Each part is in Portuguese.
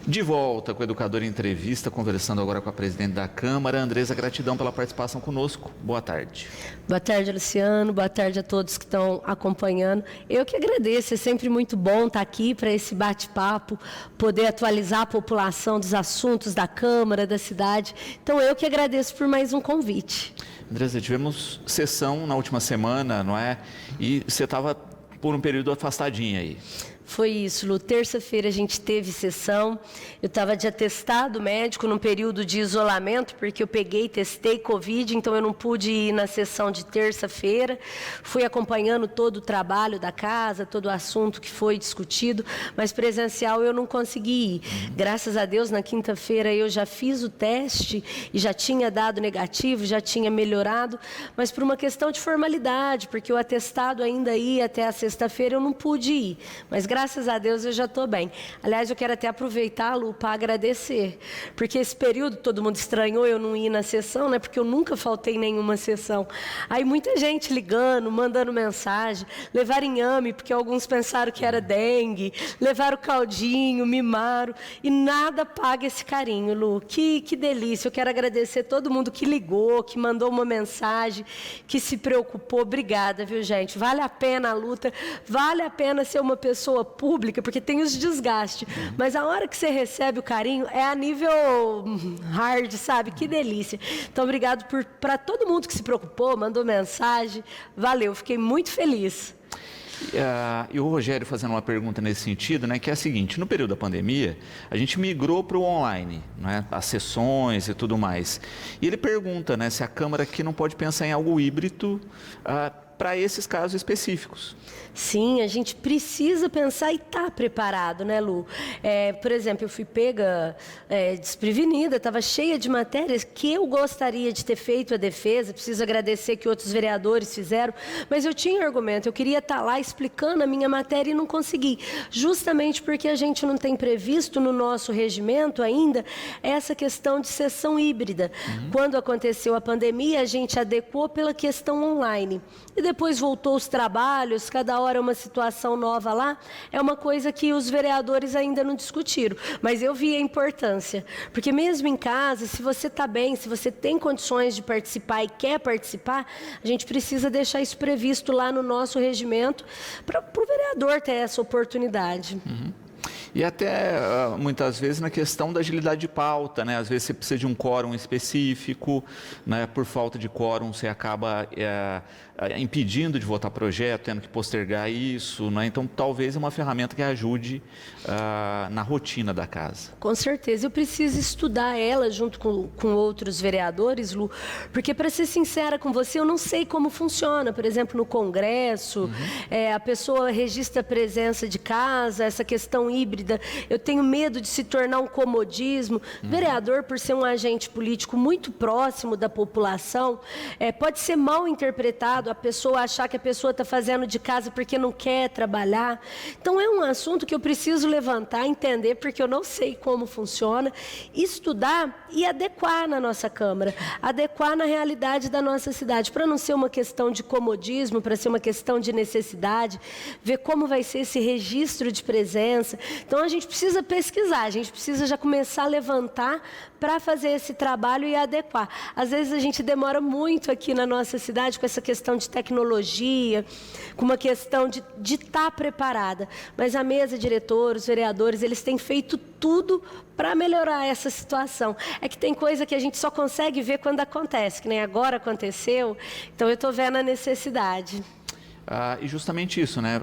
De volta com o Educador em Entrevista, conversando agora com a presidente da Câmara. Andresa, gratidão pela participação conosco. Boa tarde. Boa tarde, Luciano. Boa tarde a todos que estão acompanhando. Eu que agradeço, é sempre muito bom estar aqui para esse bate-papo, poder atualizar a população dos assuntos da Câmara, da cidade. Então, eu que agradeço por mais um convite. Andresa, tivemos sessão na última semana, não é? E você estava por um período afastadinha aí. Foi isso, Lu. Terça-feira a gente teve sessão. Eu estava de atestado médico num período de isolamento, porque eu testei Covid, então eu não pude ir na sessão de terça-feira. Fui acompanhando todo o trabalho da casa, todo o assunto que foi discutido, mas presencial eu não consegui ir. Graças a Deus, na quinta-feira eu já fiz o teste e já tinha dado negativo, já tinha melhorado, mas por uma questão de formalidade, porque o atestado ainda ia até a sexta-feira, eu não pude ir. Mas graças a Deus eu já estou bem. Aliás, eu quero até aproveitar, Lu, para agradecer, porque esse período todo mundo estranhou eu não ir na sessão, né? Porque eu nunca faltei em nenhuma sessão. Aí muita gente ligando, mandando mensagem, levaram inhame, porque alguns pensaram que era dengue, levaram caldinho, mimaram, e nada paga esse carinho, Lu. Que delícia. Eu quero agradecer todo mundo que ligou, que mandou uma mensagem, que se preocupou. Obrigada, viu, gente? Vale a pena a luta, vale a pena ser uma pessoa pública, porque tem os desgastes, mas a hora que você recebe o carinho é a nível hard, sabe? Que delícia. Então, obrigado para todo mundo que se preocupou, mandou mensagem, valeu, fiquei muito feliz. E o Rogério fazendo uma pergunta nesse sentido, né, que é a seguinte: no período da pandemia, a gente migrou para o online, né, as sessões e tudo mais. E ele pergunta, né, se a Câmara aqui não pode pensar em algo híbrido para esses casos específicos. Sim, a gente precisa pensar e estar preparado, né, Lu? Por exemplo, eu fui pega desprevenida, estava cheia de matérias que eu gostaria de ter feito a defesa, preciso agradecer que outros vereadores fizeram, mas eu tinha argumento, eu queria estar lá explicando a minha matéria e não consegui, justamente porque a gente não tem previsto no nosso regimento ainda essa questão de sessão híbrida. Quando aconteceu a pandemia, a gente adequou pela questão online. E depois voltou os trabalhos, cada hora uma situação nova lá, é uma coisa que os vereadores ainda não discutiram. Mas eu vi a importância, porque mesmo em casa, se você está bem, se você tem condições de participar e quer participar, a gente precisa deixar isso previsto lá no nosso regimento para o vereador ter essa oportunidade. E até, muitas vezes, na questão da agilidade de pauta, né? Às vezes você precisa de um quórum específico, né? Por falta de quórum você acaba impedindo de votar projeto, tendo que postergar isso, né? Então, talvez é uma ferramenta que ajude na rotina da casa. Com certeza. Eu preciso estudar ela junto com outros vereadores, Lu, porque, para ser sincera com você, eu não sei como funciona. Por exemplo, no Congresso, a pessoa registra a presença de casa, essa questão híbrida. Eu tenho medo de se tornar um comodismo. Vereador, por ser um agente político muito próximo da população, pode ser mal interpretado, a pessoa achar que a pessoa está fazendo de casa porque não quer trabalhar. Então, é um assunto que eu preciso levantar, entender, porque eu não sei como funciona, estudar e adequar na nossa Câmara, adequar na realidade da nossa cidade, para não ser uma questão de comodismo, para ser uma questão de necessidade, ver como vai ser esse registro de presença. Então, a gente precisa pesquisar, a gente precisa já começar a levantar para fazer esse trabalho e adequar. Às vezes, a gente demora muito aqui na nossa cidade com essa questão de tecnologia, com uma questão de estar preparada. Mas a mesa diretora, os vereadores, eles têm feito tudo para melhorar essa situação. É que tem coisa que a gente só consegue ver quando acontece, que nem agora aconteceu, então eu estou vendo a necessidade. E justamente isso, né?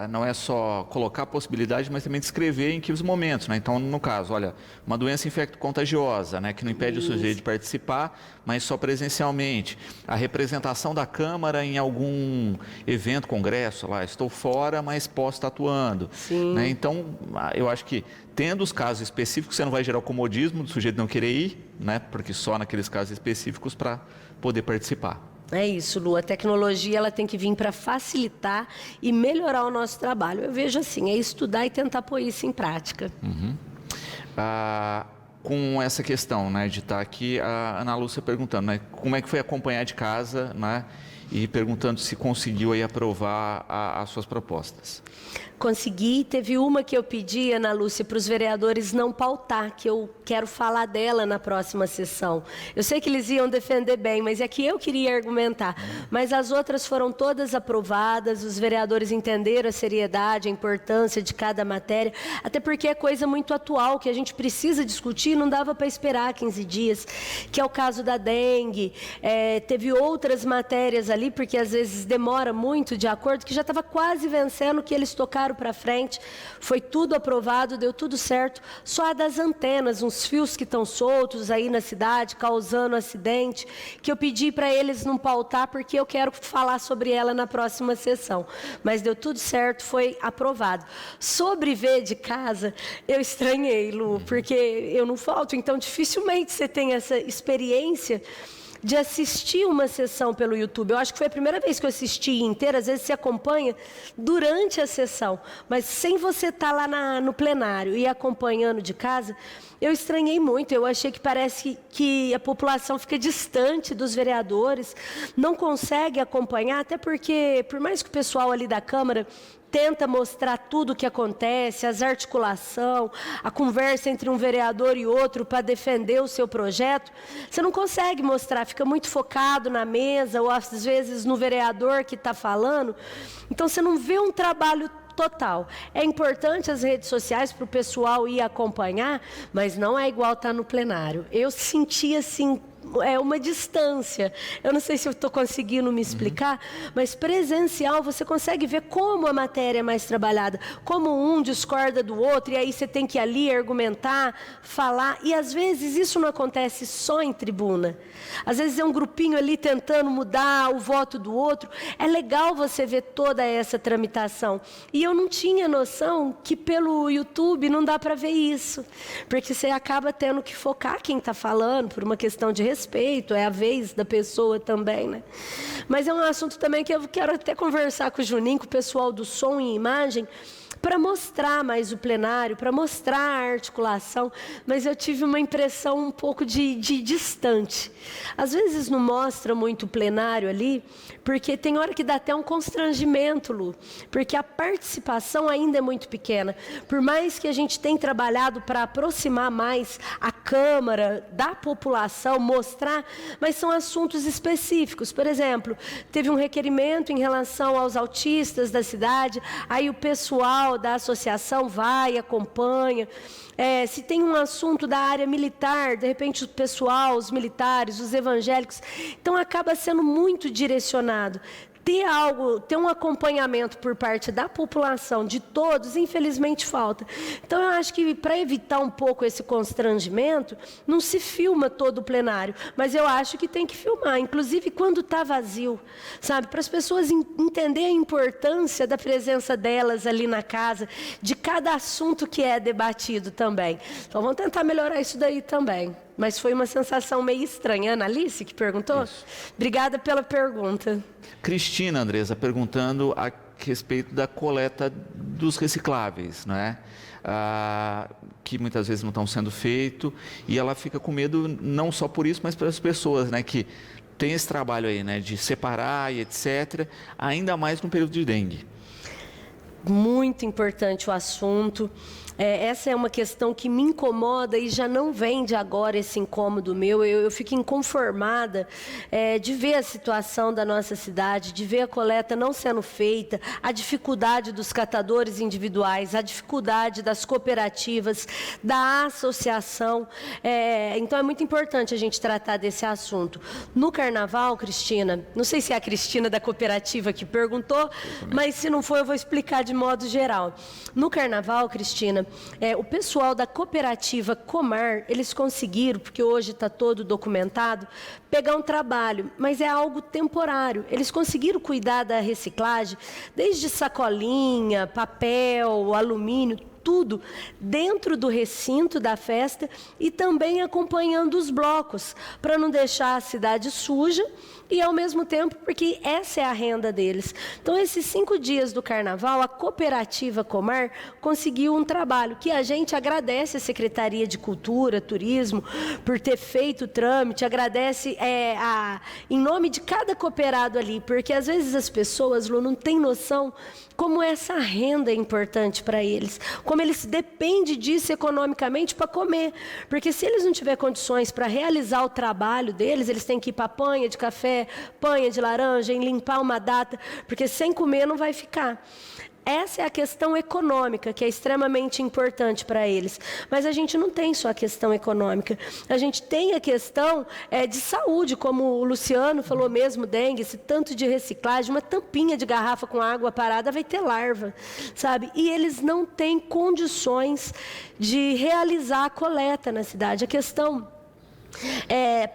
Não é só colocar a possibilidade, mas também descrever em que os momentos, né? Então, no caso, olha, uma doença infecto-contagiosa, né? Que não impede o sujeito de participar, mas só presencialmente. A representação da Câmara em algum evento, congresso, lá, estou fora, mas posso estar atuando. Né? Então, eu acho que tendo os casos específicos, você não vai gerar o comodismo do sujeito não querer ir, né? Porque só naqueles casos específicos para poder participar. É isso, Lu. A tecnologia ela tem que vir para facilitar e melhorar o nosso trabalho. Eu vejo assim, é estudar e tentar pôr isso em prática. Com essa questão, né, de estar aqui, a Ana Lúcia perguntando, né, como é que foi acompanhar de casa, né, e perguntando se conseguiu aí aprovar as suas propostas. Consegui. Teve uma que eu pedi, Ana Lúcia, para os vereadores não pautar, que eu quero falar dela na próxima sessão. Eu sei que eles iam defender bem, mas é que eu queria argumentar. Mas as outras foram todas aprovadas, os vereadores entenderam a seriedade, a importância de cada matéria, até porque é coisa muito atual, que a gente precisa discutir, não dava para esperar 15 dias, que é o caso da dengue. Teve outras matérias ali, porque às vezes demora muito de acordo, que já estava quase vencendo, que eles tocaram para frente, foi tudo aprovado, deu tudo certo, só a das antenas, uns fios que estão soltos aí na cidade, causando acidente, que eu pedi para eles não pautar, porque eu quero falar sobre ela na próxima sessão, mas deu tudo certo, foi aprovado. Sobre ver de casa, eu estranhei, Lu, porque eu não falto, então dificilmente você tem essa experiência de assistir uma sessão pelo YouTube. Eu acho que foi a primeira vez que eu assisti inteira, às vezes se acompanha durante a sessão, mas sem você estar lá no plenário e acompanhando de casa, eu estranhei muito, eu achei que parece que a população fica distante dos vereadores, não consegue acompanhar, até porque, por mais que o pessoal ali da Câmara tenta mostrar tudo o que acontece, as articulações, a conversa entre um vereador e outro para defender o seu projeto, você não consegue mostrar, fica muito focado na mesa, ou às vezes no vereador que está falando, então você não vê um trabalho total. É importante as redes sociais para o pessoal ir acompanhar, mas não é igual estar no plenário. Eu senti assim, uma distância. Eu não sei se eu estou conseguindo me explicar, mas presencial você consegue ver como a matéria é mais trabalhada, como um discorda do outro, e aí você tem que ir ali argumentar, falar, e às vezes isso não acontece só em tribuna. Às vezes é um grupinho ali tentando mudar o voto do outro. É legal você ver toda essa tramitação. E eu não tinha noção que pelo YouTube não dá para ver isso, porque você acaba tendo que focar quem está falando, por uma questão de respeito, é a vez da pessoa também, né? Mas é um assunto também que eu quero até conversar com o Juninho, com o pessoal do som e imagem, para mostrar mais o plenário, para mostrar a articulação, mas eu tive uma impressão um pouco de distante. Às vezes não mostra muito o plenário ali, porque tem hora que dá até um constrangimento, Lu, porque a participação ainda é muito pequena. Por mais que a gente tenha trabalhado para aproximar mais a Câmara da população, mostrar, mas são assuntos específicos. Por exemplo, teve um requerimento em relação aos autistas da cidade, aí o pessoal da associação vai, acompanha. Se tem um assunto da área militar, de repente o pessoal, os militares, os evangélicos, então acaba sendo muito direcionado. Ter um acompanhamento por parte da população, de todos, infelizmente falta. Então eu acho que para evitar um pouco esse constrangimento, não se filma todo o plenário, mas eu acho que tem que filmar, inclusive quando está vazio, sabe? Para as pessoas entenderem a importância da presença delas ali na casa, de cada assunto que é debatido também. Então vamos tentar melhorar isso daí também. Mas foi uma sensação meio estranha. Ana Alice, que perguntou? Isso. Obrigada pela pergunta. Cristina, Andresa, perguntando a respeito da coleta dos recicláveis, não é? Que muitas vezes não estão sendo feitos, e ela fica com medo não só por isso, mas pelas pessoas, né, que tem esse trabalho aí, né, de separar e etc., ainda mais no período de dengue. Muito importante o assunto. Essa é uma questão que me incomoda e já não vem de agora esse incômodo meu. Eu fico inconformada de ver a situação da nossa cidade, de ver a coleta não sendo feita, a dificuldade dos catadores individuais, a dificuldade das cooperativas, da associação. Então é muito importante a gente tratar desse assunto. No Carnaval, Cristina, não sei se é a Cristina da cooperativa que perguntou, mas se não for eu vou explicar de modo geral. No Carnaval, Cristina, o pessoal da cooperativa Comar, eles conseguiram, porque hoje está todo documentado, pegar um trabalho, mas é algo temporário. Eles conseguiram cuidar da reciclagem, desde sacolinha, papel, alumínio, tudo dentro do recinto da festa e também acompanhando os blocos, para não deixar a cidade suja e, ao mesmo tempo, porque essa é a renda deles. Então, esses 5 dias do Carnaval, a cooperativa Comar conseguiu um trabalho que a gente agradece a Secretaria de Cultura, Turismo, por ter feito o trâmite, agradece em nome de cada cooperado ali, porque às vezes as pessoas, Lu, não têm noção como essa renda é importante para eles, como eles dependem disso economicamente para comer, porque se eles não tiverem condições para realizar o trabalho deles, eles têm que ir para a panha de café, panha de laranja, em limpar uma data, porque sem comer não vai ficar. Essa é a questão econômica, que é extremamente importante para eles. Mas a gente não tem só a questão econômica. A gente tem a questão de saúde, como o Luciano falou mesmo, dengue, esse tanto de reciclagem, uma tampinha de garrafa com água parada vai ter larva, sabe? E eles não têm condições de realizar a coleta na cidade. A questão...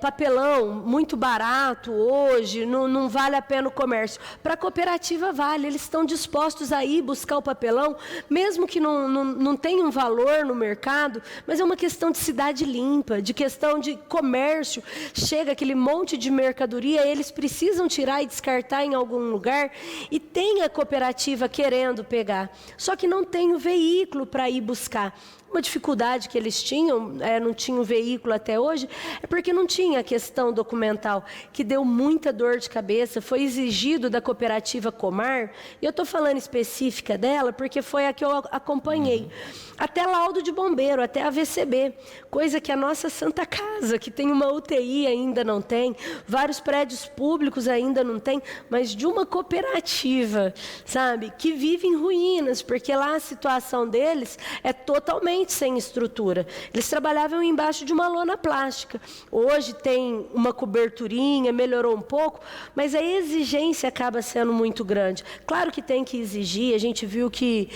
papelão muito barato hoje, não vale a pena o comércio. Para a cooperativa vale, eles estão dispostos a ir buscar o papelão, mesmo que não tenha um valor no mercado, mas é uma questão de cidade limpa, de questão de comércio. Chega aquele monte de mercadoria, eles precisam tirar e descartar em algum lugar, e tem a cooperativa querendo pegar, só que não tem o veículo para ir buscar. Uma dificuldade que eles tinham, não tinham veículo até hoje, é porque não tinha a questão documental, que deu muita dor de cabeça. Foi exigido da cooperativa Comar, e eu estou falando específica dela, porque foi a que eu acompanhei. Até laudo de bombeiro, até AVCB, coisa que a nossa Santa Casa, que tem uma UTI, ainda não tem, vários prédios públicos ainda não tem, mas de uma cooperativa, sabe, que vive em ruínas, porque lá a situação deles é totalmente sem estrutura. Eles trabalhavam embaixo de uma lona plástica. Hoje tem uma coberturinha, melhorou um pouco, mas a exigência acaba sendo muito grande. Claro que tem que exigir, a gente viu que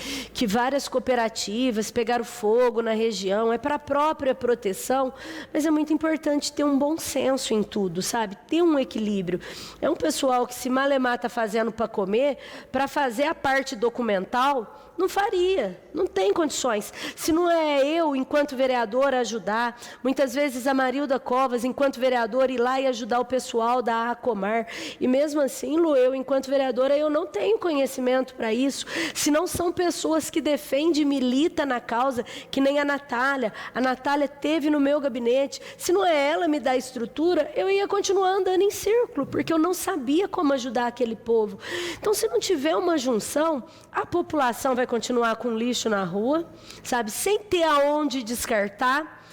várias cooperativas pegaram fogo na região, é para a própria proteção, mas é muito importante ter um bom senso em tudo, sabe? Ter um equilíbrio. É um pessoal que se malemar está fazendo para comer, para fazer a parte documental, não faria, não tem condições. Se não é eu, enquanto vereadora, ajudar, muitas vezes a Marilda Covas, enquanto vereadora, ir lá e ajudar o pessoal da Comar. E mesmo assim, Lu, eu, enquanto vereadora, eu não tenho conhecimento para isso. Se não são pessoas que defendem e militam na causa, que nem a Natália. A Natália teve no meu gabinete. Se não é ela me dar estrutura, eu ia continuar andando em círculo, porque eu não sabia como ajudar aquele povo. Então, se não tiver uma junção, a população vai continuar com lixo na rua, sabe, sem ter aonde descartar,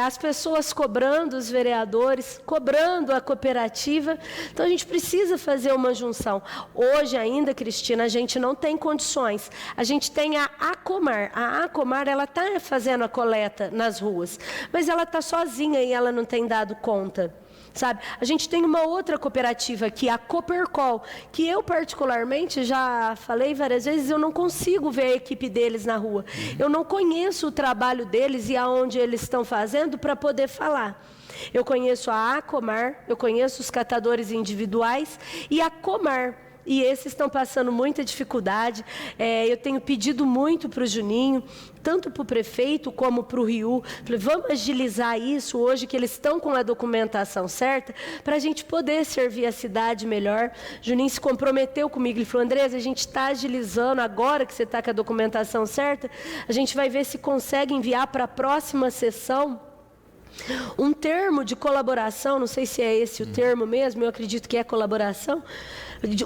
as pessoas cobrando os vereadores, cobrando a cooperativa. Então a gente precisa fazer uma junção. Hoje ainda, Cristina, a gente não tem condições. A gente tem a Acomar. A Acomar, ela está fazendo a coleta nas ruas, mas ela está sozinha e ela não tem dado conta. Sabe? A gente tem uma outra cooperativa aqui, a Coopercol, que eu particularmente já falei várias vezes, eu não consigo ver a equipe deles na rua. Eu não conheço o trabalho deles e aonde eles estão fazendo para poder falar. Eu conheço a Acomar, eu conheço os catadores individuais e a Comar. E esses estão passando muita dificuldade. Eu tenho pedido muito para o Juninho, tanto para o prefeito como para o Rio. Falei, vamos agilizar isso hoje, que eles estão com a documentação certa, para a gente poder servir a cidade melhor. Juninho se comprometeu comigo, ele falou, Andresa, a gente está agilizando, agora que você está com a documentação certa, a gente vai ver se consegue enviar para a próxima sessão um termo de colaboração, não sei se é esse o termo mesmo, eu acredito que é colaboração,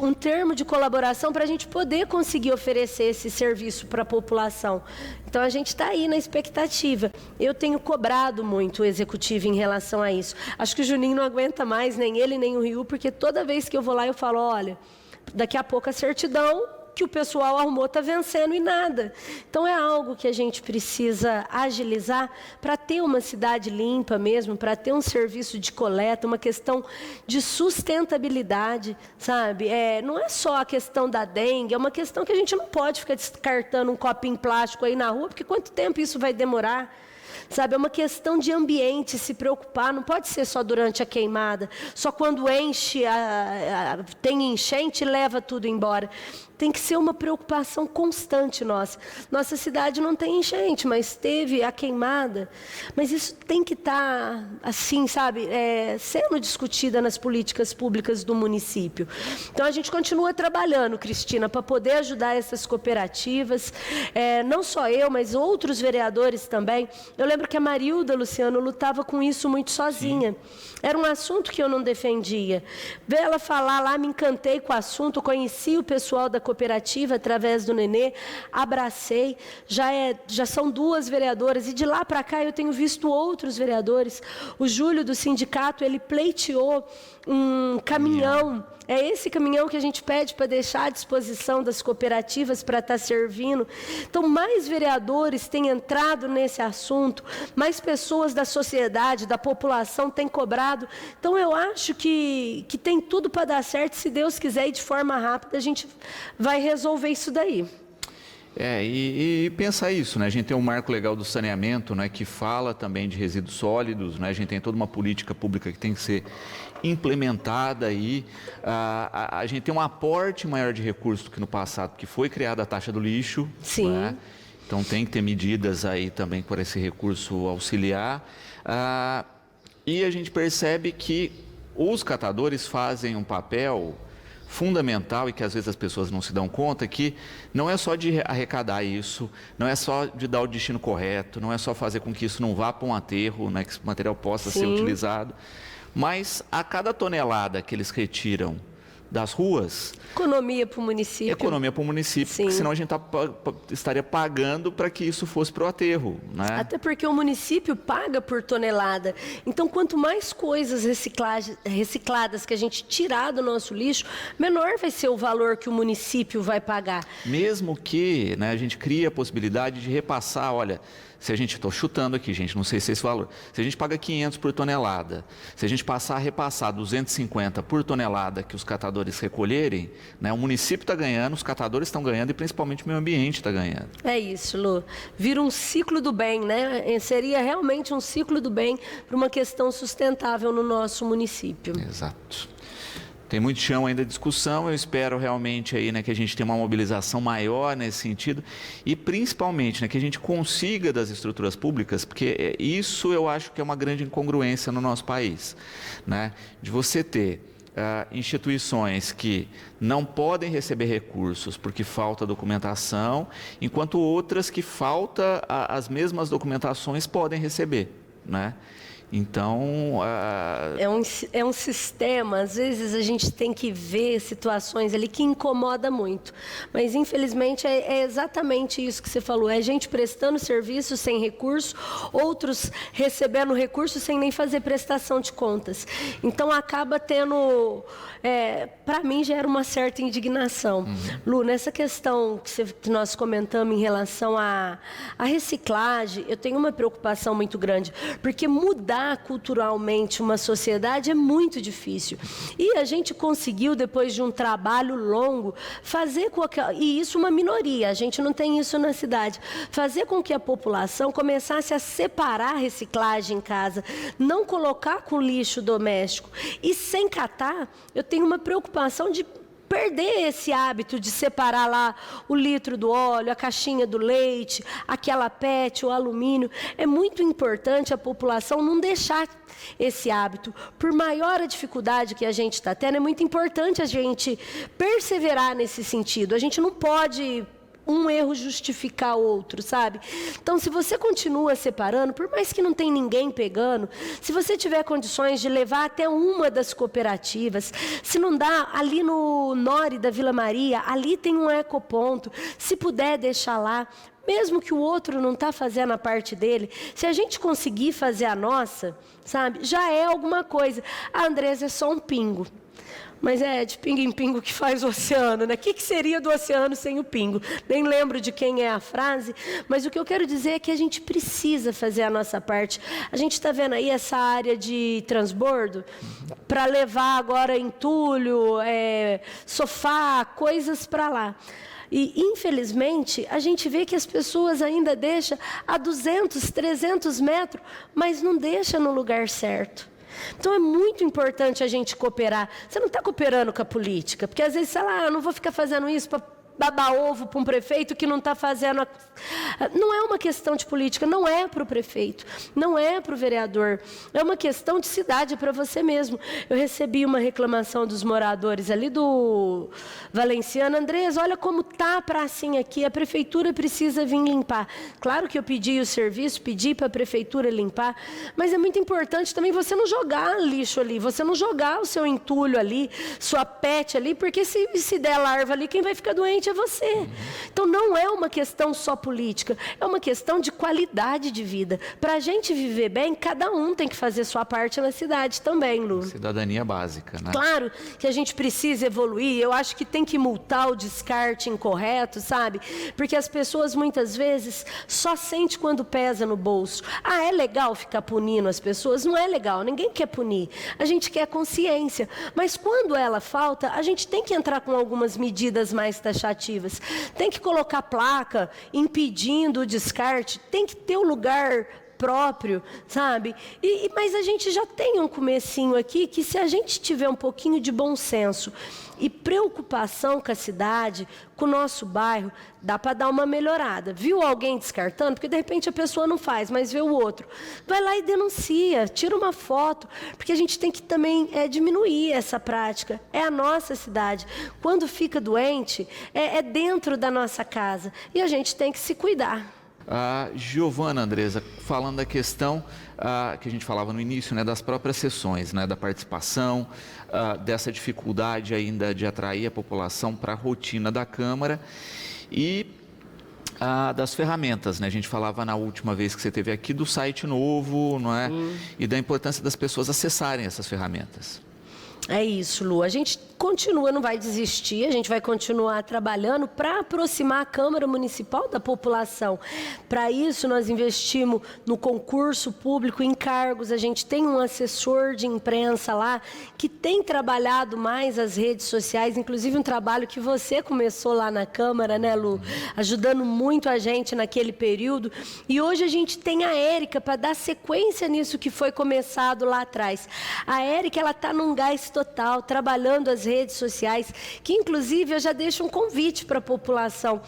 um termo de colaboração para a gente poder conseguir oferecer esse serviço para a população. Então, a gente está aí na expectativa. Eu tenho cobrado muito o executivo em relação a isso. Acho que o Juninho não aguenta mais, nem ele, nem o Rio, porque toda vez que eu vou lá, eu falo, olha, daqui a pouco a certidão que o pessoal arrumou está vencendo e nada. Então, é algo que a gente precisa agilizar para ter uma cidade limpa mesmo, para ter um serviço de coleta, uma questão de sustentabilidade, sabe? Não é só a questão da dengue, é uma questão que a gente não pode ficar descartando um copinho plástico aí na rua, porque quanto tempo isso vai demorar? Sabe, é uma questão de ambiente, se preocupar, não pode ser só durante a queimada, só quando enche, tem enchente e leva tudo embora. tem que ser uma preocupação constante nossa. Nossa cidade não tem enchente, mas teve a queimada. Mas isso tem que estar, assim, sabe, sendo discutida nas políticas públicas do município. Então, a gente continua trabalhando, Cristina, para poder ajudar essas cooperativas. Não só eu, mas outros vereadores também. Eu lembro que a Marilda, Luciano, lutava com isso muito sozinha. Era um assunto que eu não defendia. Ver ela falar lá, me encantei com o assunto, conheci o pessoal da cooperativa através do Nenê, abracei, já são 2 vereadoras, e de lá para cá eu tenho visto outros vereadores. O Júlio do sindicato, ele pleiteou um caminhão. É esse caminhão que a gente pede para deixar à disposição das cooperativas para estar servindo. Então, mais vereadores têm entrado nesse assunto, mais pessoas da sociedade, da população têm cobrado. Então, eu acho que tem tudo para dar certo. Se Deus quiser, e de forma rápida, a gente vai resolver isso daí. E pensar isso, né? A gente tem um marco legal do saneamento, né, que fala também de resíduos sólidos, né? A gente tem toda uma política pública que tem que ser implementada aí. A gente tem um aporte maior de recursos do que no passado, porque foi criada a taxa do lixo. Sim. Né? Então tem que ter medidas aí também para esse recurso auxiliar. E a gente percebe que os catadores fazem um papel fundamental, e que às vezes as pessoas não se dão conta, que não é só de arrecadar isso, não é só de dar o destino correto, não é só fazer com que isso não vá para um aterro, né, que esse material possa ser utilizado, mas a cada tonelada que eles retiram das ruas... Economia para o município. Economia para o município, porque senão a gente estaria pagando para que isso fosse para o aterro. Né? Até porque o município paga por tonelada. Então, quanto mais coisas recicladas que a gente tirar do nosso lixo, menor vai ser o valor que o município vai pagar. Mesmo que, né, a gente crie a possibilidade de repassar, olha... Se a gente, estou chutando aqui, gente, não sei se é esse valor. Se a gente paga 500 por tonelada, se a gente passar a repassar 250 por tonelada que os catadores recolherem, né, o município está ganhando, os catadores estão ganhando e principalmente o meio ambiente está ganhando. É isso, Lu. Vira um ciclo do bem, né? Seria realmente um ciclo do bem para uma questão sustentável no nosso município. Exato. Tem muito chão ainda de discussão, eu espero realmente aí, né, que a gente tenha uma mobilização maior nesse sentido e principalmente, né, que a gente consiga das estruturas públicas, porque isso eu acho que é uma grande incongruência no nosso país, né, de você ter instituições que não podem receber recursos porque falta documentação, enquanto outras que falta as mesmas documentações podem receber, né? Então... É um sistema, às vezes a gente tem que ver situações ali que incomoda muito. Mas, infelizmente, é exatamente isso que você falou. É gente prestando serviço sem recurso, outros recebendo recurso sem nem fazer prestação de contas. Então, acaba tendo... para mim, gera uma certa indignação. Lu, nessa questão que nós comentamos em relação à reciclagem, eu tenho uma preocupação muito grande, porque mudar culturalmente uma sociedade é muito difícil. E a gente conseguiu, depois de um trabalho longo, fazer com que... E isso uma minoria, a gente não tem isso na cidade. Fazer com que a população começasse a separar a reciclagem em casa, não colocar com lixo doméstico. E sem catar, eu tenho uma preocupação de perder esse hábito de separar lá o litro do óleo, a caixinha do leite, aquela PET, o alumínio. É muito importante a população não deixar esse hábito. Por maior a dificuldade que a gente está tendo, é muito importante a gente perseverar nesse sentido. A gente não pode... um erro justificar outro, sabe? Então, se você continua separando, por mais que não tenha ninguém pegando, se você tiver condições de levar até uma das cooperativas, se não dá, ali no Nore da Vila Maria, ali tem um ecoponto, se puder deixar lá, mesmo que o outro não está fazendo a parte dele, se a gente conseguir fazer a nossa, sabe? Já é alguma coisa. A Andresa é só um pingo. Mas é de pingo em pingo que faz o oceano, né? O que seria do oceano sem o pingo? Nem lembro de quem é a frase, mas o que eu quero dizer é que a gente precisa fazer a nossa parte. A gente está vendo aí essa área de transbordo para levar agora entulho, sofá, coisas para lá. E, infelizmente, a gente vê que as pessoas ainda deixam a 200, 300 metros, mas não deixam no lugar certo. Então, é muito importante a gente cooperar. Você não está cooperando com a política, porque às vezes, sei lá, eu não vou ficar fazendo isso para babar ovo para um prefeito que não está fazendo... Não é uma questão de política, não é para o prefeito, não é para o vereador. É uma questão de cidade, é para você mesmo. Eu recebi uma reclamação dos moradores ali do Valenciano. Andrés, olha como está a pracinha aqui, a prefeitura precisa vir limpar. Claro que eu pedi o serviço, pedi para a prefeitura limpar, mas é muito importante também você não jogar lixo ali, você não jogar o seu entulho ali, sua pet ali, porque se der larva ali, quem vai ficar doente é você. Então não é uma questão só política, é uma questão de qualidade de vida. Para a gente viver bem, cada um tem que fazer sua parte na cidade também, Lu. Cidadania básica, né? Claro que a gente precisa evoluir, eu acho que tem que multar o descarte incorreto, sabe? Porque as pessoas muitas vezes só sentem quando pesa no bolso. Ah, é legal ficar punindo as pessoas? Não é legal, ninguém quer punir. A gente quer consciência. Mas quando ela falta, a gente tem que entrar com algumas medidas mais taxativas. Tem que colocar placa impedindo o descarte, tem que ter um lugar próprio, sabe? Mas a gente já tem um comecinho aqui que, se a gente tiver um pouquinho de bom senso e preocupação com a cidade, com o nosso bairro, dá para dar uma melhorada. Viu alguém descartando? Porque de repente a pessoa não faz, mas vê o outro. Vai lá e denuncia, tira uma foto, porque a gente tem que também diminuir essa prática. É a nossa cidade. Quando fica doente, é dentro da nossa casa. E a gente tem que se cuidar. Giovana, Andresa, falando da questão que a gente falava no início, né, das próprias sessões, né, da participação, dessa dificuldade ainda de atrair a população para a rotina da Câmara e das ferramentas, né? A gente falava na última vez que você esteve aqui do site novo, não é? E da importância das pessoas acessarem essas ferramentas. É isso, Lu. A gente continua, não vai desistir, a gente vai continuar trabalhando para aproximar a Câmara Municipal da população. Para isso, nós investimos no concurso público, em cargos. A gente tem um assessor de imprensa lá que tem trabalhado mais as redes sociais, inclusive um trabalho que você começou lá na Câmara, né, Lu? Ajudando muito a gente naquele período. E hoje a gente tem a Érica para dar sequência nisso que foi começado lá atrás. A Érica, ela está num gás total, trabalhando as redes sociais, que inclusive eu já deixo um convite para a população.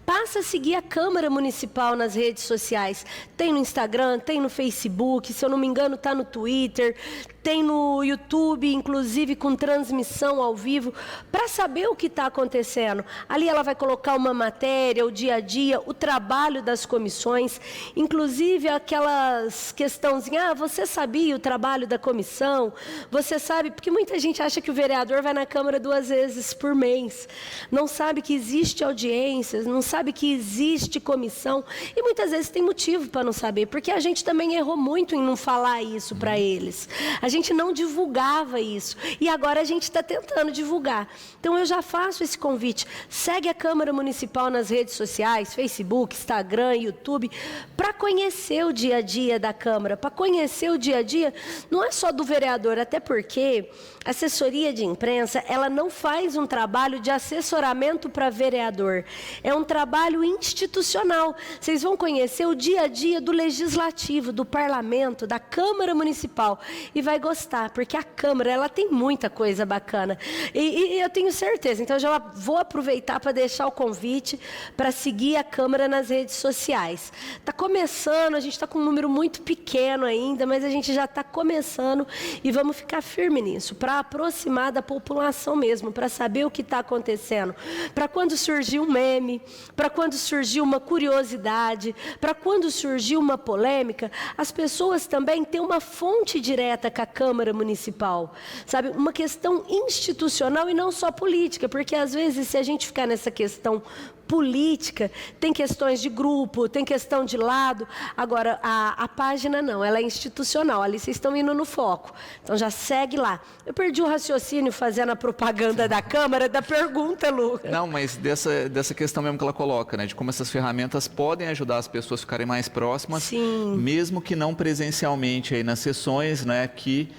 Passa a seguir a Câmara Municipal nas redes sociais. Tem no Instagram, tem no Facebook, se eu não me engano está no Twitter, tem no YouTube, inclusive com transmissão ao vivo, para saber o que está acontecendo. Ali ela vai colocar uma matéria, o dia a dia, o trabalho das comissões, inclusive aquelas questãozinhas, você sabia o trabalho da comissão? Você sabe, porque muita gente acha que o vereador vai na Câmara 2 vezes por mês, não sabe que existe audiências, não sabe que existe comissão, e muitas vezes tem motivo para não saber, porque a gente também errou muito em não falar isso para eles. A gente não divulgava isso, e agora a gente está tentando divulgar. Então eu já faço esse convite, segue a Câmara Municipal nas redes sociais, Facebook, Instagram, YouTube, para conhecer o dia a dia da Câmara, para conhecer o dia a dia, não é só do vereador, até porque a assessoria de imprensa, ela não faz um trabalho de assessoramento para vereador, é um trabalho institucional. Vocês vão conhecer o dia a dia do Legislativo, do Parlamento, da Câmara Municipal, e vai gostar, porque a Câmara, ela tem muita coisa bacana, e eu tenho certeza, então eu já vou aproveitar para deixar o convite para seguir a Câmara nas redes sociais. Está começando, a gente está com um número muito pequeno ainda, mas a gente já está começando, e vamos ficar firme nisso, para aproximar da população mesmo, para saber o que está acontecendo, para quando surgir um meme, para quando surgir uma curiosidade, para quando surgir uma polêmica, as pessoas também têm uma fonte direta com a Câmara Municipal, sabe? Uma questão institucional e não só política, porque às vezes se a gente ficar nessa questão política, tem questões de grupo, tem questão de lado. Agora, a página não, ela é institucional, ali vocês estão indo no foco. Então já segue lá. Eu perdi o raciocínio fazendo a propaganda da Câmara, da pergunta, Lu. Não, mas dessa questão mesmo que ela coloca, né, de como essas ferramentas podem ajudar as pessoas a ficarem mais próximas, sim, mesmo que não presencialmente aí nas sessões, né, que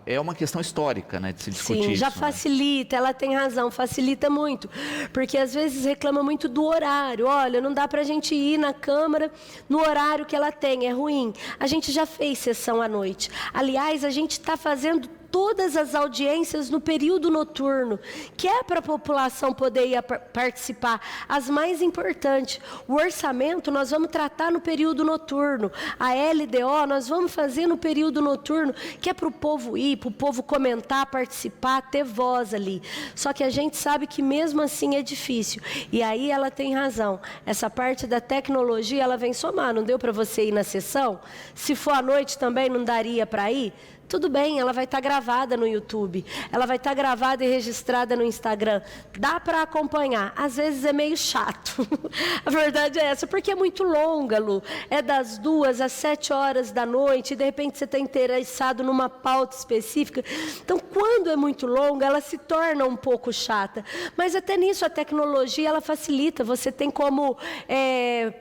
é uma questão histórica, né, de se discutir. Sim, já isso, facilita, né? Ela tem razão, facilita muito, porque às vezes reclama muito do horário. Olha, não dá para a gente ir na Câmara no horário que ela tem, é ruim. A gente já fez sessão à noite. Aliás, a gente está fazendo todas as audiências no período noturno, que é para a população poder ir participar. As mais importantes, o orçamento nós vamos tratar no período noturno, a LDO nós vamos fazer no período noturno, que é para o povo ir, para o povo comentar, participar, ter voz ali. Só que a gente sabe que mesmo assim é difícil. E aí ela tem razão. Essa parte da tecnologia, ela vem somar. Não deu para você ir na sessão? Se for à noite também não daria para ir? Tudo bem, ela vai estar gravada no YouTube, ela vai estar gravada e registrada no Instagram. Dá para acompanhar. Às vezes é meio chato. A verdade é essa, porque é muito longa, Lu. É das 2 às 7 horas da noite, e de repente você está interessado numa pauta específica. Então, quando é muito longa, ela se torna um pouco chata. Mas até nisso, a tecnologia, ela facilita. Você tem como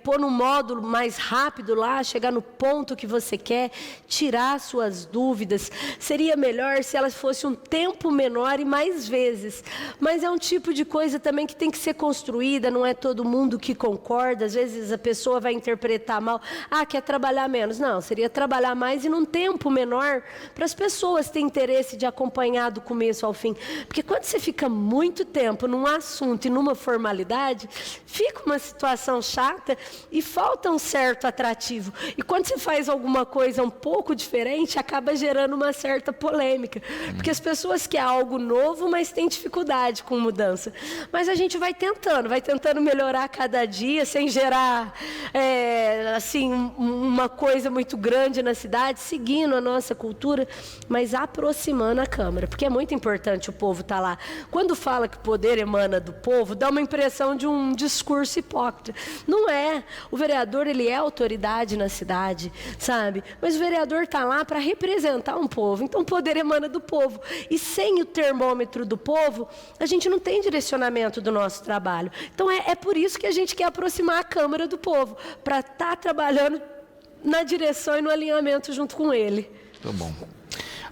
pôr no módulo mais rápido lá, chegar no ponto que você quer, tirar suas dúvidas. Seria melhor se ela fosse um tempo menor e mais vezes. Mas é um tipo de coisa também que tem que ser construída, não é todo mundo que concorda. Às vezes a pessoa vai interpretar mal. Ah, quer trabalhar menos. Não, seria trabalhar mais e num tempo menor para as pessoas terem interesse de acompanhar do começo ao fim. Porque quando você fica muito tempo num assunto e numa formalidade, fica uma situação chata e falta um certo atrativo. E quando você faz alguma coisa um pouco diferente, acaba gerando uma certa polêmica, porque as pessoas querem algo novo, mas têm dificuldade com mudança. Mas a gente vai tentando melhorar cada dia, sem gerar assim, uma coisa muito grande na cidade, seguindo a nossa cultura, mas aproximando a Câmara, porque é muito importante o povo estar lá. Quando fala que o poder emana do povo, dá uma impressão de um discurso hipócrita. Não é. O vereador, ele é autoridade na cidade, sabe? Mas o vereador está lá para representar um povo, então o poder emana do povo, e sem o termômetro do povo, a gente não tem direcionamento do nosso trabalho. Então é por isso que a gente quer aproximar a Câmara do povo, para estar trabalhando na direção e no alinhamento junto com ele. Tá bom.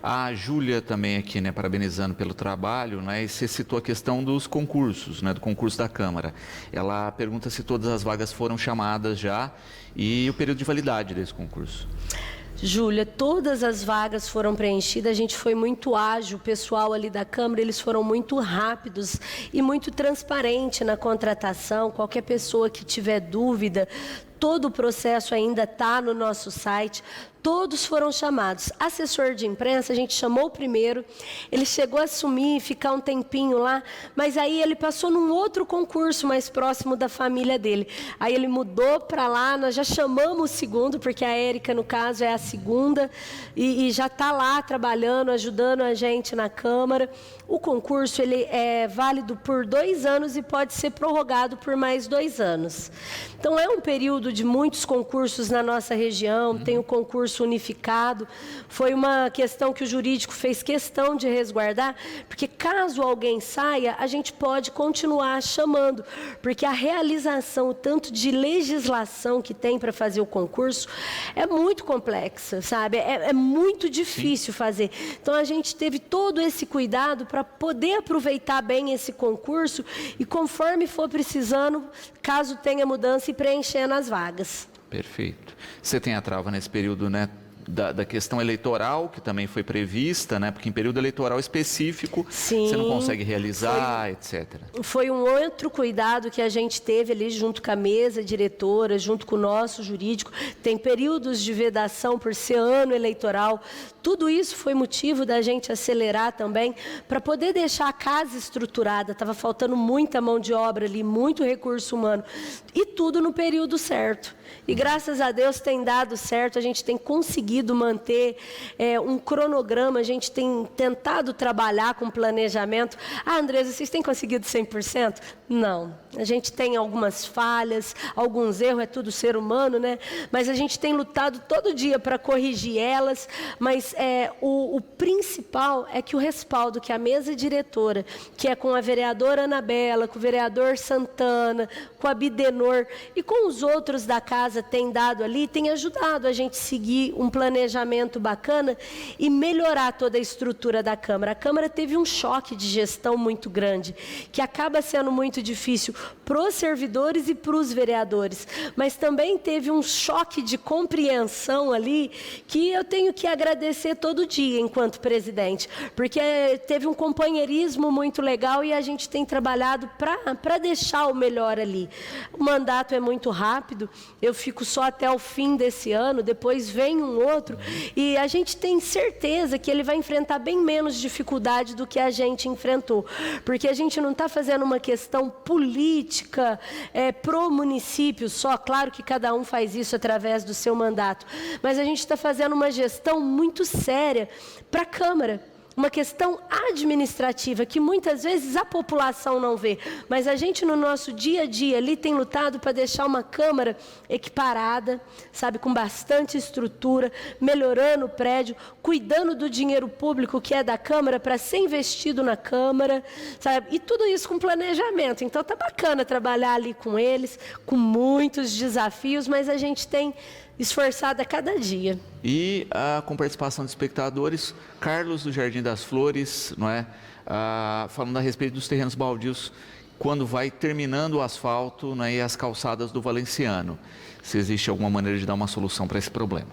A Júlia também aqui, né, parabenizando pelo trabalho, né, e você citou a questão dos concursos, né, do concurso da Câmara. Ela pergunta se todas as vagas foram chamadas já e o período de validade desse concurso. Júlia, todas as vagas foram preenchidas, a gente foi muito ágil, o pessoal ali da Câmara, eles foram muito rápidos e muito transparente na contratação. Qualquer pessoa que tiver dúvida, todo o processo ainda está no nosso site. Todos foram chamados. Assessor de imprensa, a gente chamou o primeiro, ele chegou a assumir, ficar um tempinho lá, mas aí ele passou num outro concurso mais próximo da família dele. Aí ele mudou para lá, nós já chamamos o segundo, porque a Érica, no caso, é a segunda, e já está lá trabalhando, ajudando a gente na Câmara. O concurso, ele é válido por 2 anos e pode ser prorrogado por mais 2 anos. Então, é um período de muitos concursos na nossa região, tem o concurso unificado. Foi uma questão que o jurídico fez questão de resguardar, porque caso alguém saia, a gente pode continuar chamando, porque a realização, o tanto de legislação que tem para fazer o concurso, é muito complexa, sabe? É muito difícil fazer. Então, a gente teve todo esse cuidado para poder aproveitar bem esse concurso e, conforme for precisando, caso tenha mudança, ir preenchendo as vagas. Perfeito. Você tem a trava nesse período, né, da questão eleitoral, que também foi prevista, né, porque em período eleitoral específico, sim, você não consegue realizar, etc. Foi um outro cuidado que a gente teve ali junto com a mesa diretora, junto com o nosso jurídico. Tem períodos de vedação por ser ano eleitoral. Tudo isso foi motivo da gente acelerar também, para poder deixar a casa estruturada. Estava faltando muita mão de obra ali, muito recurso humano. E tudo no período certo. E graças a Deus tem dado certo, a gente tem conseguido manter um cronograma, a gente tem tentado trabalhar com planejamento. Ah, Andresa, vocês têm conseguido 100%? Não. A gente tem algumas falhas, alguns erros, é tudo ser humano, né? Mas a gente tem lutado todo dia para corrigir elas, mas o principal é que o respaldo que a mesa diretora, que é com a vereadora Anabela, com o vereador Santana, com a Bidenor e com os outros da casa tem dado ali, tem ajudado a gente seguir um planejamento bacana e melhorar toda a estrutura da Câmara. A Câmara teve um choque de gestão muito grande, que acaba sendo muito difícil para os servidores e para os vereadores, mas também teve um choque de compreensão ali, que eu tenho que agradecer todo dia enquanto presidente, porque teve um companheirismo muito legal e a gente tem trabalhado para deixar o melhor ali. O mandato é muito rápido, eu fico só até o fim desse ano, depois vem um outro, e a gente tem certeza que ele vai enfrentar bem menos dificuldade do que a gente enfrentou, porque a gente não está fazendo uma questão política pro município só, claro que cada um faz isso através do seu mandato, mas a gente está fazendo uma gestão muito séria para a Câmara. Uma questão administrativa que muitas vezes a população não vê, mas a gente no nosso dia a dia ali tem lutado para deixar uma Câmara equiparada, sabe, com bastante estrutura, melhorando o prédio, cuidando do dinheiro público que é da Câmara para ser investido na Câmara, sabe, e tudo isso com planejamento. Então tá bacana trabalhar ali com eles, com muitos desafios, mas a gente tem esforçada a cada dia. E com participação de espectadores, Carlos do Jardim das Flores, não é? Falando a respeito dos terrenos baldios, quando vai terminando o asfalto, não é? E as calçadas do Valenciano. Se existe alguma maneira de dar uma solução para esse problema.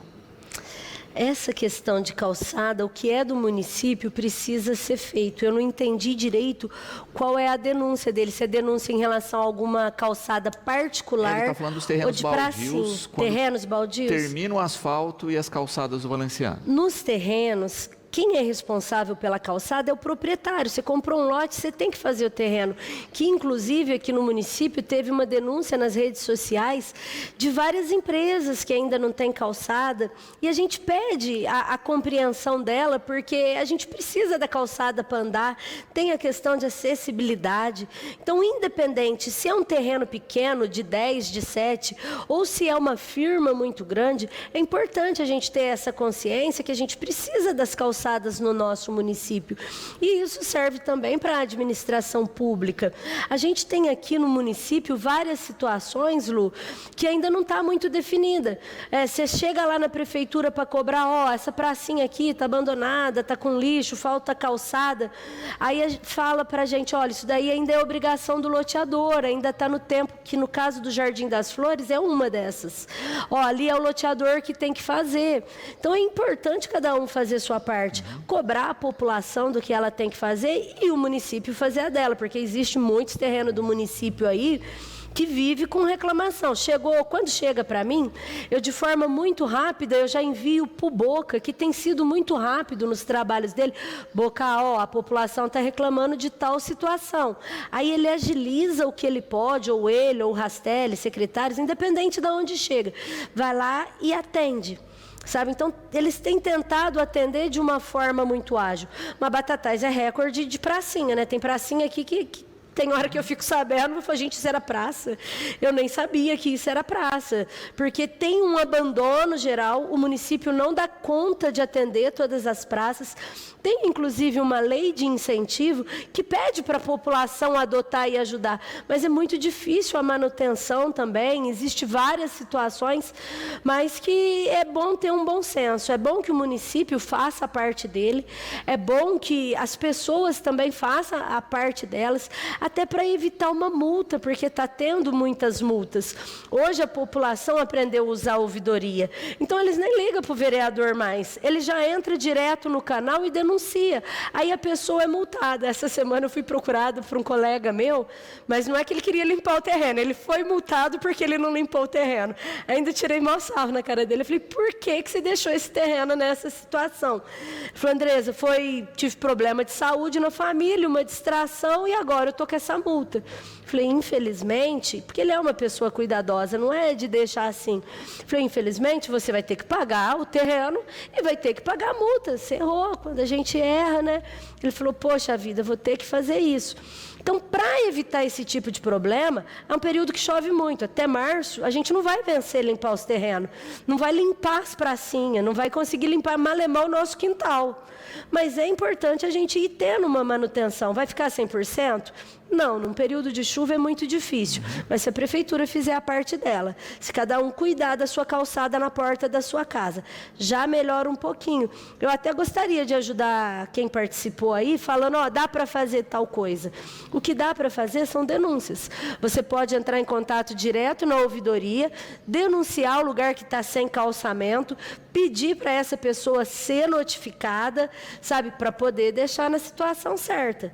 Essa questão de calçada, o que é do município, precisa ser feito. Eu não entendi direito qual é a denúncia dele, se é denúncia em relação a alguma calçada particular. Ele está falando dos terrenos baldios. Terrenos baldios? Termina o asfalto e as calçadas do Valenciano. Nos terrenos, quem é responsável pela calçada é o proprietário. Você comprou um lote, você tem que fazer o terreno. Que, inclusive, aqui no município, teve uma denúncia nas redes sociais de várias empresas que ainda não têm calçada. E a gente pede a compreensão dela, porque a gente precisa da calçada para andar. Tem a questão de acessibilidade. Então, independente se é um terreno pequeno, de 10, de 7, ou se é uma firma muito grande, é importante a gente ter essa consciência que a gente precisa das calçadas no nosso município. E isso serve também para a administração pública. A gente tem aqui no município várias situações, Lu, que ainda não está muito definida. Você chega lá na prefeitura para cobrar, essa pracinha aqui está abandonada, está com lixo, falta calçada. Aí fala para a gente, olha, isso daí ainda é obrigação do loteador, ainda está no tempo, que no caso do Jardim das Flores é uma dessas. Ali é o loteador que tem que fazer. Então é importante cada um fazer sua parte. Cobrar a população do que ela tem que fazer e o município fazer a dela, porque existe muitos terrenos do município aí que vive com reclamação. Quando chega para mim, eu de forma muito rápida, eu já envio para o Boca, que tem sido muito rápido nos trabalhos dele. Boca, a população está reclamando de tal situação. Aí ele agiliza o que ele pode, ou ele, ou o Rastelli, secretários, independente de onde chega. Vai lá e atende. Sabe? Então, eles têm tentado atender de uma forma muito ágil. Mas Batatais é recorde de pracinha, né? Tem pracinha aqui que tem hora que eu fico sabendo, eu falo, gente, isso era praça. Eu nem sabia que isso era praça. Porque tem um abandono geral, o município não dá conta de atender todas as praças. Tem, inclusive, uma lei de incentivo que pede para a população adotar e ajudar. Mas é muito difícil a manutenção também, existem várias situações, mas que é bom ter um bom senso. É bom que o município faça a parte dele, é bom que as pessoas também façam a parte delas, até para evitar uma multa, porque está tendo muitas multas. Hoje a população aprendeu a usar a ouvidoria, então eles nem ligam para o vereador mais, ele já entra direto no canal e denuncia, aí a pessoa é multada. Essa semana eu fui procurado por um colega meu, mas não é que ele queria limpar o terreno, ele foi multado porque ele não limpou o terreno. Ainda tirei mau sarro na cara dele, eu falei, por que você deixou esse terreno nessa situação? Ele falou, Andresa, tive problema de saúde na família, uma distração, e agora eu estou com essa multa. Falei, infelizmente, porque ele é uma pessoa cuidadosa, não é de deixar assim. Falei, infelizmente, você vai ter que pagar o terreno e vai ter que pagar a multa. Você errou, quando a gente erra, né? Ele falou, poxa vida, vou ter que fazer isso. Então, para evitar esse tipo de problema, é um período que chove muito. Até março, a gente não vai vencer limpar os terrenos. Não vai limpar as pracinhas, não vai conseguir limpar malemar o nosso quintal. Mas é importante a gente ir tendo uma manutenção. Vai ficar 100%? Não, num período de chuva é muito difícil, mas se a prefeitura fizer a parte dela, se cada um cuidar da sua calçada na porta da sua casa, já melhora um pouquinho. Eu até gostaria de ajudar quem participou aí, falando, dá para fazer tal coisa. O que dá para fazer são denúncias. Você pode entrar em contato direto na ouvidoria, denunciar o lugar que está sem calçamento, pedir para essa pessoa ser notificada, sabe, para poder deixar na situação certa.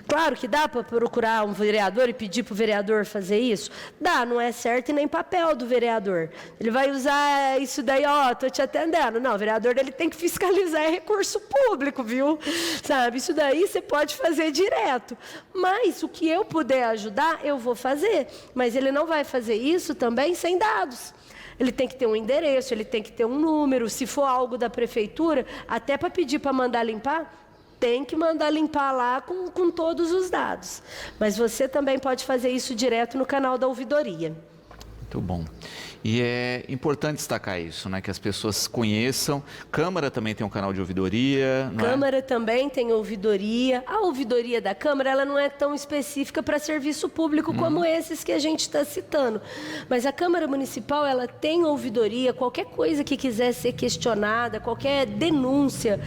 Claro que dá para procurar um vereador e pedir para o vereador fazer isso? Dá, não é certo e nem papel do vereador. Ele vai usar isso daí, estou te atendendo. Não, o vereador ele tem que fiscalizar recurso público, viu? Sabe, isso daí você pode fazer direto. Mas o que eu puder ajudar, eu vou fazer. Mas ele não vai fazer isso também sem dados. Ele tem que ter um endereço, ele tem que ter um número. Se for algo da prefeitura, até para pedir para mandar limpar, tem que mandar limpar lá com todos os dados. Mas você também pode fazer isso direto no canal da ouvidoria. Muito bom. E é importante destacar isso, né? Que as pessoas conheçam. Câmara também tem um canal de ouvidoria, não é? Câmara também tem ouvidoria. A ouvidoria da Câmara, ela não é tão específica para serviço público como esses que a gente está citando. Mas a Câmara Municipal, ela tem ouvidoria, qualquer coisa que quiser ser questionada, qualquer denúncia.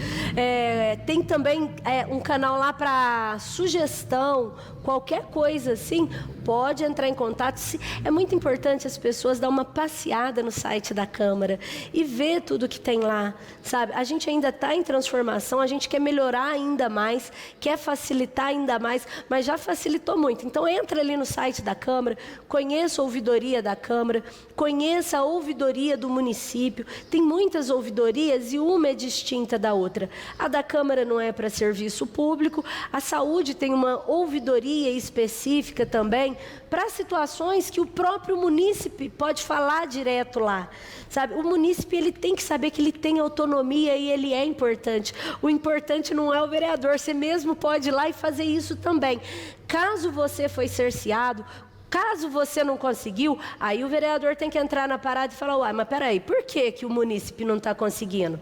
Tem também um canal lá para sugestão, qualquer coisa assim, pode entrar em contato. É muito importante as pessoas darem uma passeada no site da Câmara e ver tudo que tem lá, sabe? A gente ainda está em transformação, a gente quer melhorar ainda mais, quer facilitar ainda mais, mas já facilitou muito. Então, entra ali no site da Câmara, conheça a ouvidoria da Câmara, conheça a ouvidoria do município. Tem muitas ouvidorias e uma é distinta da outra. A da Câmara não é para serviço público, a saúde tem uma ouvidoria específica também para situações que o próprio munícipe pode falar direto lá, sabe? O munícipe ele tem que saber que ele tem autonomia e ele é importante. O importante não é o vereador, você mesmo pode ir lá e fazer isso também. Caso você foi cerceado, caso você não conseguiu, aí o vereador tem que entrar na parada e falar, mas peraí, por que o munícipe não está conseguindo?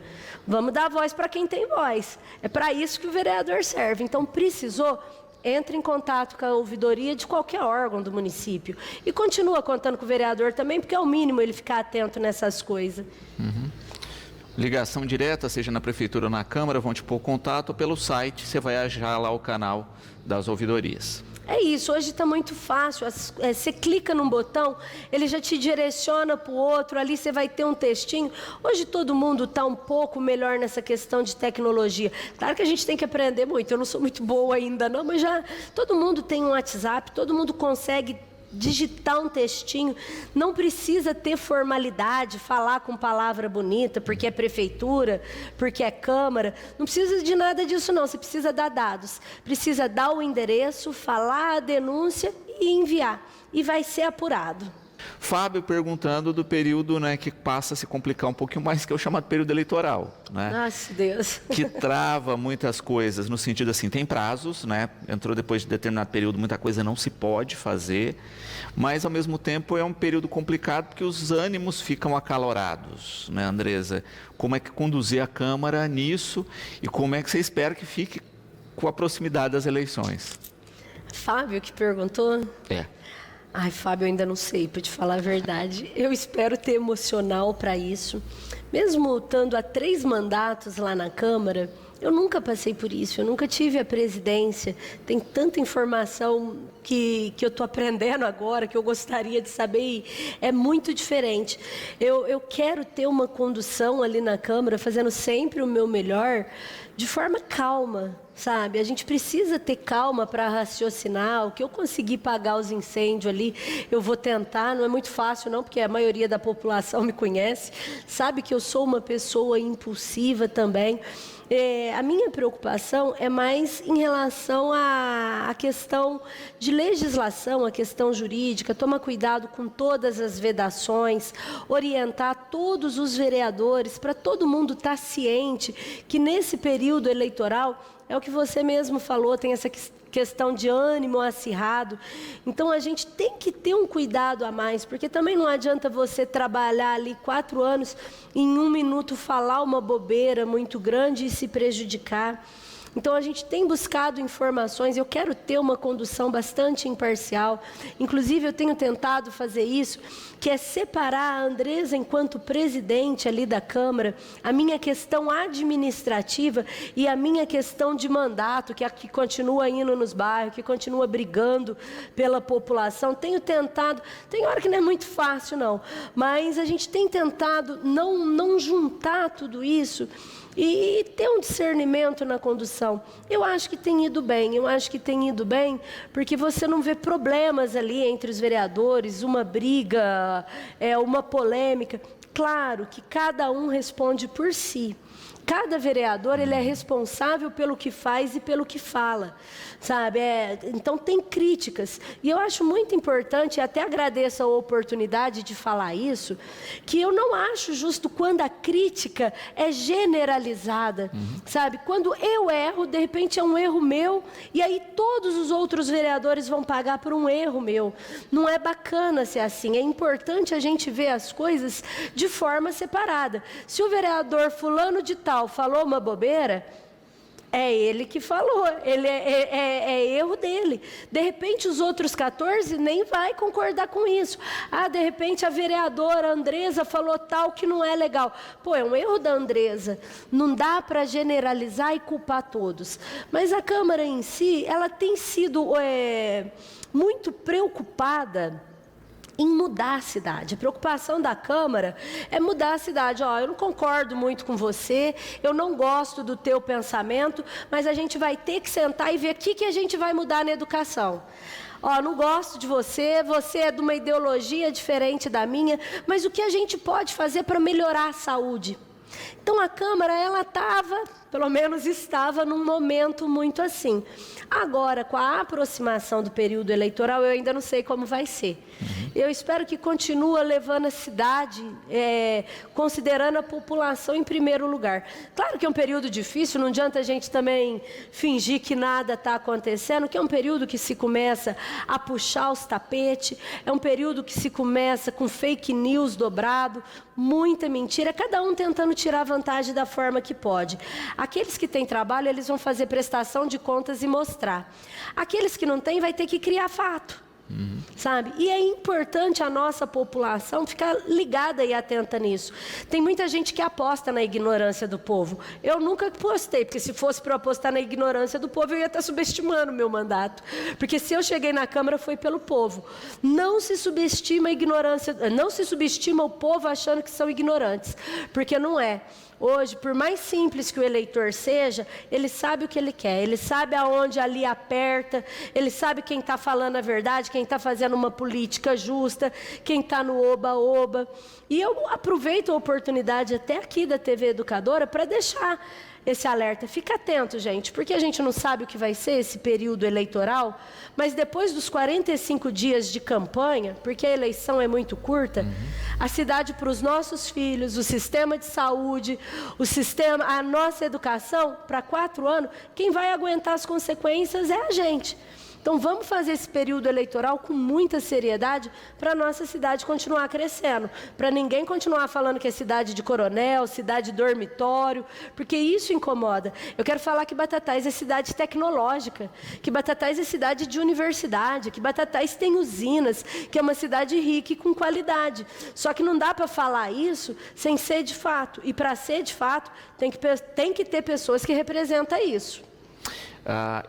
Vamos dar voz para quem tem voz. É para isso que o vereador serve. Então, precisou, entre em contato com a ouvidoria de qualquer órgão do município. E continua contando com o vereador também, porque é o mínimo ele ficar atento nessas coisas. Ligação direta, seja na prefeitura ou na Câmara, vão te pôr contato ou pelo site, você vai achar lá o canal das ouvidorias. É isso, hoje está muito fácil, você clica num botão, ele já te direciona para o outro, ali você vai ter um textinho. Hoje todo mundo está um pouco melhor nessa questão de tecnologia. Claro que a gente tem que aprender muito, eu não sou muito boa ainda não, mas já todo mundo tem um WhatsApp, todo mundo consegue digitar um textinho, não precisa ter formalidade, falar com palavra bonita, porque é prefeitura, porque é Câmara, não precisa de nada disso não, você precisa dar dados, precisa dar o endereço, falar a denúncia e enviar, e vai ser apurado. Fábio perguntando do período, né, que passa a se complicar um pouquinho mais, que é o chamado período eleitoral, né? Nossa, Deus. Que trava muitas coisas, no sentido assim, tem prazos, né? Entrou depois de determinado período, muita coisa não se pode fazer, mas ao mesmo tempo é um período complicado porque os ânimos ficam acalorados, né, Andresa? Como é que conduzir a Câmara nisso e como é que você espera que fique com a proximidade das eleições? Fábio que perguntou? É. Ai, Fábio, eu ainda não sei, para te falar a verdade. Eu espero ter emocional para isso. Mesmo estando há 3 mandatos lá na Câmara, eu nunca passei por isso, eu nunca tive a presidência. Tem tanta informação que eu estou aprendendo agora, que eu gostaria de saber, e é muito diferente. Eu quero ter uma condução ali na Câmara, fazendo sempre o meu melhor, de forma calma, sabe? A gente precisa ter calma para raciocinar. O que eu conseguir pagar os incêndios ali, eu vou tentar. Não é muito fácil não, porque a maioria da população me conhece, sabe que eu sou uma pessoa impulsiva também. A minha preocupação é mais em relação à questão de legislação, a questão jurídica, tomar cuidado com todas as vedações, orientar todos os vereadores, para todo mundo estar ciente que nesse período eleitoral, é o que você mesmo falou, tem essa questão de ânimo acirrado. Então, a gente tem que ter um cuidado a mais, porque também não adianta você trabalhar ali 4 anos, em 1 minuto falar uma bobeira muito grande e se prejudicar. Então, a gente tem buscado informações, eu quero ter uma condução bastante imparcial, inclusive eu tenho tentado fazer isso, que é separar a Andresa enquanto presidente ali da Câmara, a minha questão administrativa e a minha questão de mandato, que é a que continua indo nos bairros, que continua brigando pela população. Tenho tentado, tem hora que não é muito fácil não, mas a gente tem tentado não juntar tudo isso e ter um discernimento na condução. Eu acho que tem ido bem, porque você não vê problemas ali entre os vereadores, uma briga, uma polêmica. Claro que cada um responde por si. Cada vereador, ele é responsável pelo que faz e pelo que fala, sabe? Então, tem críticas. E eu acho muito importante, e até agradeço a oportunidade de falar isso, que eu não acho justo quando a crítica é generalizada, sabe? Quando eu erro, de repente é um erro meu, e aí todos os outros vereadores vão pagar por um erro meu. Não é bacana ser assim. É importante a gente ver as coisas de forma separada. Se o vereador fulano de tal falou uma bobeira, é ele que falou, é erro dele. De repente, os outros 14 nem vai concordar com isso. De repente, a vereadora Andresa falou tal que não é legal. Pô, é um erro da Andresa. Não dá para generalizar e culpar todos. Mas a Câmara em si, ela tem sido muito preocupada em mudar a cidade. A preocupação da Câmara é mudar a cidade. Eu não concordo muito com você, eu não gosto do teu pensamento, mas a gente vai ter que sentar e ver o que a gente vai mudar na educação. Não gosto de você, você é de uma ideologia diferente da minha, mas o que a gente pode fazer para melhorar a saúde? Então, a Câmara, ela pelo menos estava num momento muito assim. Agora, com a aproximação do período eleitoral, eu ainda não sei como vai ser. Eu espero que continue levando a cidade, considerando a população em primeiro lugar. Claro que é um período difícil, não adianta a gente também fingir que nada está acontecendo, que é um período que se começa a puxar os tapetes, é um período que se começa com fake news dobrado, muita mentira, cada um tentando tirar vantagem da forma que pode. Aqueles que têm trabalho, eles vão fazer prestação de contas e mostrar. Aqueles que não têm, vai ter que criar fato. Sabe? E é importante a nossa população ficar ligada e atenta nisso. Tem muita gente que aposta na ignorância do povo. Eu nunca apostei, porque se fosse para apostar na ignorância do povo, eu ia estar subestimando o meu mandato. Porque se eu cheguei na Câmara, foi pelo povo. Não se subestima a ignorância, não se subestima o povo achando que são ignorantes, porque não é. Hoje, por mais simples que o eleitor seja, ele sabe o que ele quer, ele sabe aonde ali aperta, ele sabe quem está falando a verdade, quem está fazendo uma política justa, quem está no oba-oba. E eu aproveito a oportunidade até aqui da TV Educadora para deixar esse alerta. Fica atento, gente, porque a gente não sabe o que vai ser esse período eleitoral, mas depois dos 45 dias de campanha, porque a eleição é muito curta, a cidade para os nossos filhos, o sistema de saúde, a nossa educação, para 4 anos, quem vai aguentar as consequências é a gente. Então, vamos fazer esse período eleitoral com muita seriedade para a nossa cidade continuar crescendo. Para ninguém continuar falando que é cidade de coronel, cidade de dormitório, porque isso incomoda. Eu quero falar que Batatais é cidade tecnológica, que Batatais é cidade de universidade, que Batatais tem usinas, que é uma cidade rica e com qualidade. Só que não dá para falar isso sem ser de fato. E para ser de fato, tem que ter pessoas que representam isso.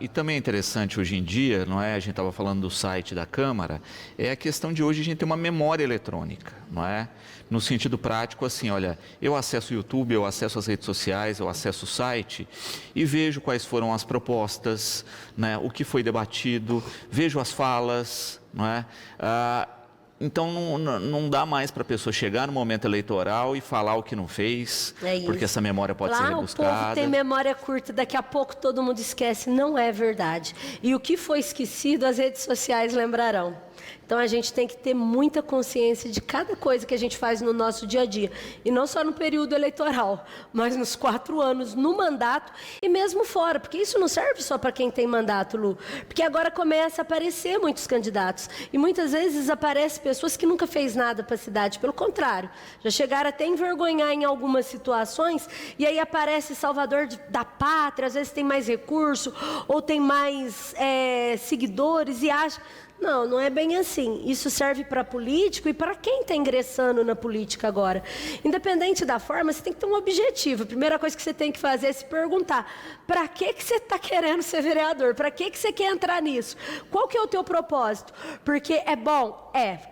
E também é interessante hoje em dia, não é? A gente estava falando do site da Câmara, é a questão de hoje a gente ter uma memória eletrônica, não é? No sentido prático, assim, olha, eu acesso o YouTube, eu acesso as redes sociais, eu acesso o site e vejo quais foram as propostas, né? O que foi debatido, vejo as falas, não é? Então, não dá mais para a pessoa chegar no momento eleitoral e falar o que não fez, porque essa memória pode ser rebuscada. O povo tem memória curta, daqui a pouco todo mundo esquece. Não é verdade. E o que foi esquecido, as redes sociais lembrarão. Então a gente tem que ter muita consciência de cada coisa que a gente faz no nosso dia a dia. E não só no período eleitoral, mas nos 4 anos, no mandato e mesmo fora. Porque isso não serve só para quem tem mandato, Lu. Porque agora começa a aparecer muitos candidatos. E muitas vezes aparecem pessoas que nunca fez nada para a cidade. Pelo contrário, já chegaram até a envergonhar em algumas situações. E aí aparece salvador da pátria, às vezes tem mais recurso ou tem mais seguidores e acha... Não, não é bem assim. Isso serve para político e para quem está ingressando na política agora. Independente da forma, você tem que ter um objetivo. A primeira coisa que você tem que fazer é se perguntar: para que você está querendo ser vereador? Para que você quer entrar nisso? Qual que é o teu propósito? Porque é bom?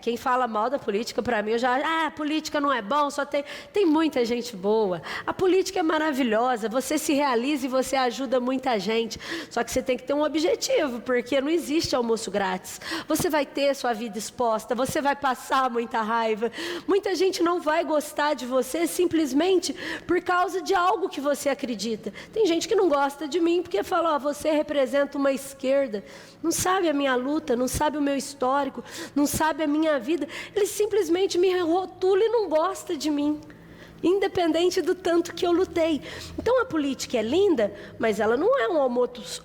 Quem fala mal da política, para mim, eu já... a política não é bom, só tem muita gente boa. A política é maravilhosa, você se realiza e você ajuda muita gente. Só que você tem que ter um objetivo, porque não existe almoço grátis. Você vai ter sua vida exposta, você vai passar muita raiva. Muita gente não vai gostar de você simplesmente por causa de algo que você acredita. Tem gente que não gosta de mim porque fala: você representa uma esquerda. Não sabe a minha luta, não sabe o meu histórico, não sabe a minha vida. Ele simplesmente me rotula e não gosta de mim, independente do tanto que eu lutei. Então a política é linda, mas ela não é um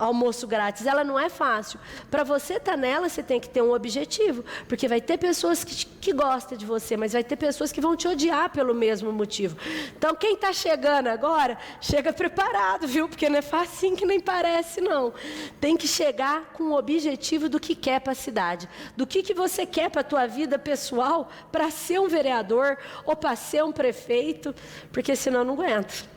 almoço grátis, ela não é fácil. Para você estar nela, você tem que ter um objetivo, porque vai ter pessoas que gostam de você, mas vai ter pessoas que vão te odiar pelo mesmo motivo. Então quem está chegando agora, chega preparado, viu? Porque não é facinho que nem parece, não. Tem que chegar com o objetivo do que quer para a cidade, do que você quer para a tua vida pessoal, para ser um vereador ou para ser um prefeito, porque senão eu não aguento.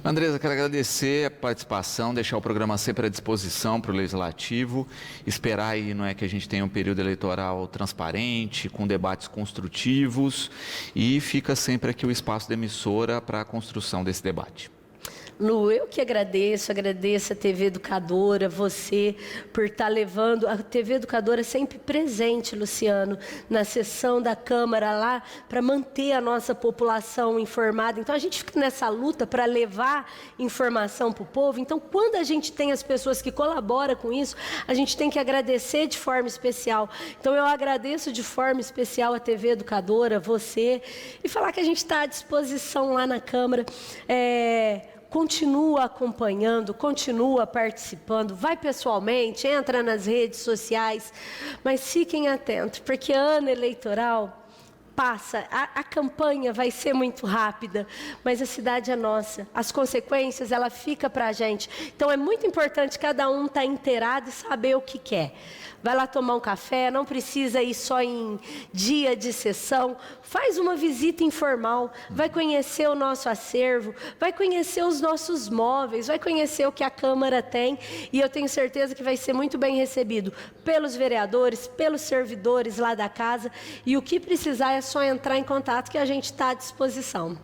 Andresa, quero agradecer a participação, deixar o programa sempre à disposição para o Legislativo, esperar aí, não é, que a gente tenha um período eleitoral transparente, com debates construtivos, e fica sempre aqui o espaço da emissora para a construção desse debate. Lu, eu que agradeço a TV Educadora, você, por estar levando a TV Educadora sempre presente, Luciano, na sessão da Câmara lá, para manter a nossa população informada. Então, a gente fica nessa luta para levar informação para o povo. Então, quando a gente tem as pessoas que colaboram com isso, a gente tem que agradecer de forma especial. Então, eu agradeço de forma especial a TV Educadora, você, e falar que a gente está à disposição lá na Câmara. Continua acompanhando, continua participando, vai pessoalmente, entra nas redes sociais, mas fiquem atentos, porque ano eleitoral passa, a campanha vai ser muito rápida, mas a cidade é nossa, as consequências, ela fica para a gente. Então é muito importante cada um estar inteirado e saber o que quer. Vai lá tomar um café, não precisa ir só em dia de sessão, faz uma visita informal, vai conhecer o nosso acervo, vai conhecer os nossos móveis, vai conhecer o que a Câmara tem, e eu tenho certeza que vai ser muito bem recebido pelos vereadores, pelos servidores lá da casa, e o que precisar é só entrar em contato que a gente está à disposição.